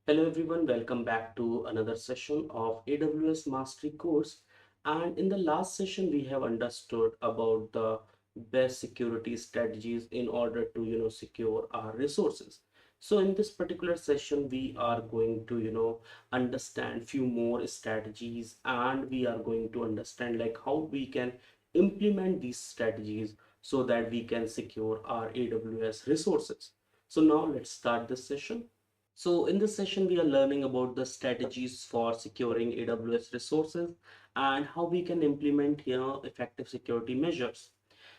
Hello everyone, welcome back to another session of AWS Mastery course. And in the last session, we have understood about the best security strategies in order to, secure our resources. So in this particular session, we are going to, understand few more strategies, and we are going to understand like how we can implement these strategies so that we can secure our AWS resources. So now let's start this session. So in this session, we are learning about the strategies for securing AWS resources and how we can implement here effective security measures.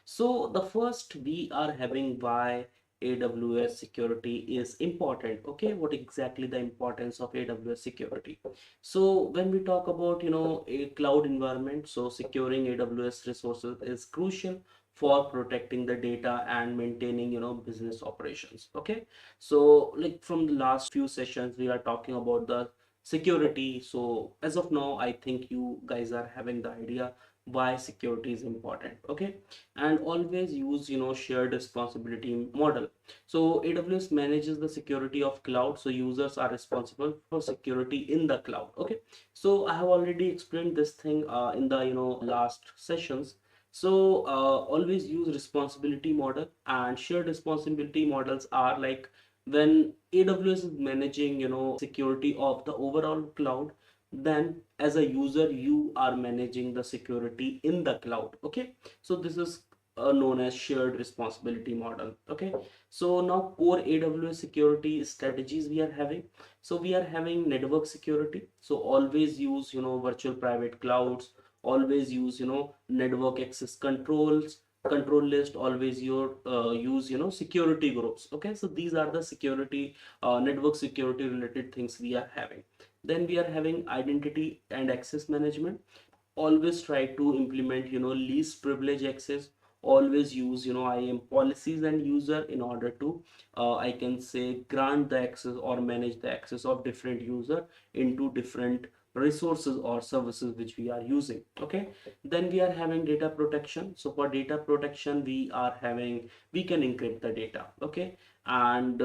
So the first we are having why AWS security is important. Okay, what exactly the importance of AWS security? So when we talk about a cloud environment, so securing AWS resources is crucial for protecting the data and maintaining business operations. Okay, so like from the last few sessions we are talking about the security. So as of now I think you guys are having the idea why security is important. Okay, and always use shared responsibility model. So AWS manages the security of cloud, so users are responsible for security in the cloud. Okay, so I have already explained this thing in the last sessions. So always use responsibility model, and shared responsibility models are like when AWS is managing security of the overall cloud, then as a user you are managing the security in the cloud. Okay, so this is known as shared responsibility model. Okay, so now core AWS security strategies we are having. So we are having network security, so always use virtual private clouds, always use network access controls, control list, always use security groups. Okay, so these are the security network security related things we are having. Then we are having identity and access management. Always try to implement least privilege access. Always use IAM policies and user in order to I can say grant the access or manage the access of different user into different resources or services which we are using. Okay, then we are having data protection. So for data protection we can encrypt the data. Okay, and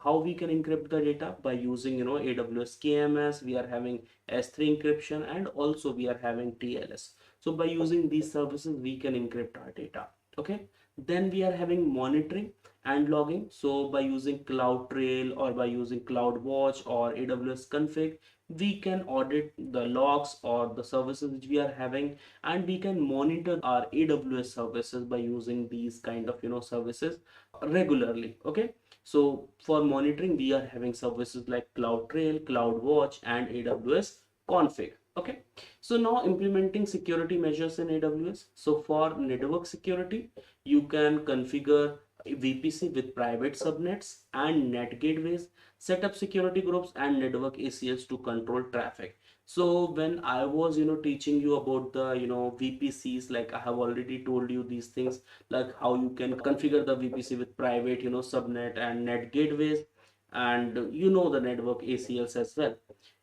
how we can encrypt the data by using AWS KMS. We are having S3 encryption, and also we are having TLS. So by using these services we can encrypt our data. Okay, then we are having monitoring and logging. So by using CloudTrail or by using CloudWatch or AWS config, we can audit the logs or the services which we are having, and we can monitor our AWS services by using these kind of services regularly. Okay, so for monitoring we are having services like CloudTrail, CloudWatch, and AWS config. Okay, so now implementing security measures in AWS. So for network security, you can configure VPC with private subnets and net gateways, set up security groups and network ACLs to control traffic. So when I was teaching you about the VPCs, like I have already told you these things, like how you can configure the VPC with private subnet and net gateways, and the network ACLs as well.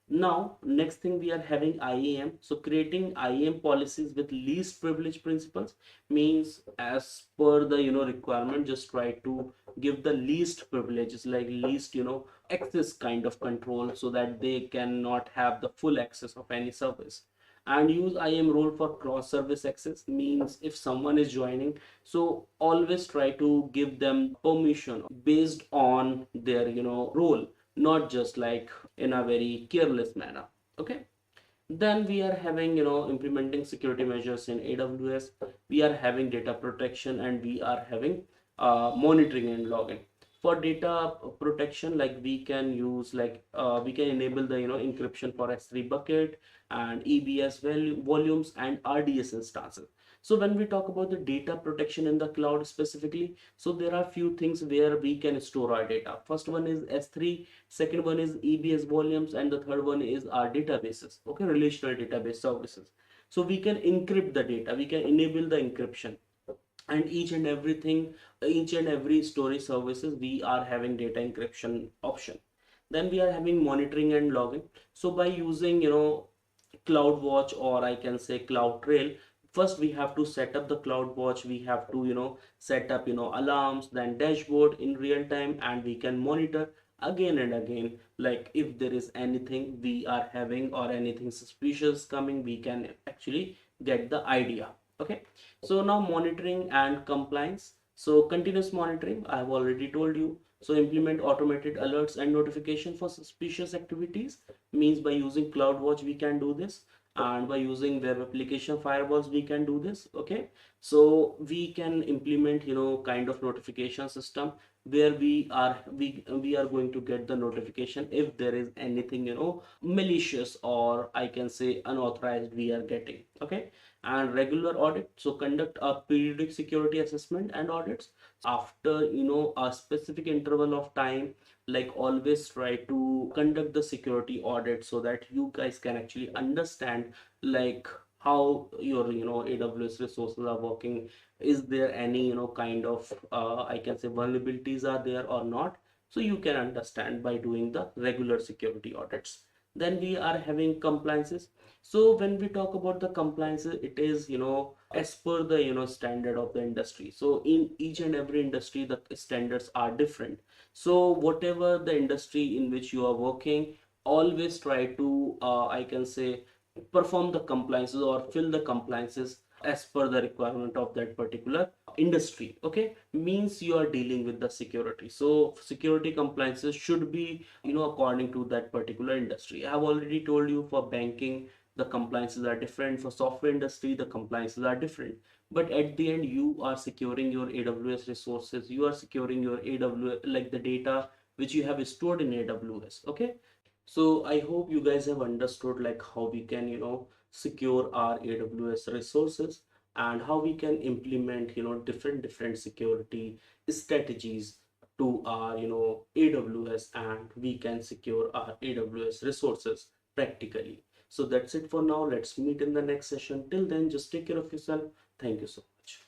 Now, next thing we are having IAM. So creating IAM policies with least privilege principles means as per the requirement, just try to give the least privileges, like least access kind of control, so that they cannot have the full access of any service. And use IAM role for cross service access means if someone is joining, so always try to give them permission based on their role, not just like in a very careless manner. Okay, then we are having implementing security measures in AWS. We are having data protection, and we are having monitoring and logging. For data protection, like we can use like we can enable the encryption for S3 bucket and EBS volumes and RDS instances. So when we talk about the data protection in the cloud specifically, so there are few things where we can store our data. First one is S3, second one is EBS volumes, and the third one is our databases. Okay, relational database services. So we can encrypt the data, we can enable the encryption, and each and every storage services we are having data encryption option. Then we are having monitoring and logging. So by using CloudWatch, or I can say CloudTrail, first we have to set up the CloudWatch. We have to set up alarms, then dashboard in real time, and we can monitor again and again. Like if there is anything we are having or anything suspicious coming, we can actually get the idea. Okay, so now monitoring and compliance. So continuous monitoring, I have already told you. So implement automated alerts and notification for suspicious activities. Means by using CloudWatch we can do this, and by using web application firewalls we can do this. Okay, so we can implement, kind of notification system where we are going to get the notification if there is anything, malicious, or I can say unauthorized we are getting. Okay, and regular audit. So conduct a periodic security assessment and audits after, a specific interval of time. Like always try to conduct the security audit so that you guys can actually understand like how your, AWS resources are working. Is there any, kind of I can say vulnerabilities are there or not? So you can understand by doing the regular security audits. Then we are having compliances. So when we talk about the compliances, it is, as per the, standard of the industry. So in each and every industry the standards are different. So whatever the industry in which you are working, always try to I can say perform the compliances or fill the compliances as per the requirement of that particular industry. Okay, means you are dealing with the security, so security compliances should be, according to that particular industry. I have already told you, for banking the compliances are different, for software industry the compliances are different. But at the end you are securing your AWS resources, you are securing your AWS, like the data which you have stored in AWS. Okay, so I hope you guys have understood like how we can, secure our AWS resources, and how we can implement, different security strategies to our, AWS, and we can secure our AWS resources practically. So that's it for now. Let's meet in the next session. Till then, just take care of yourself. Thank you so much.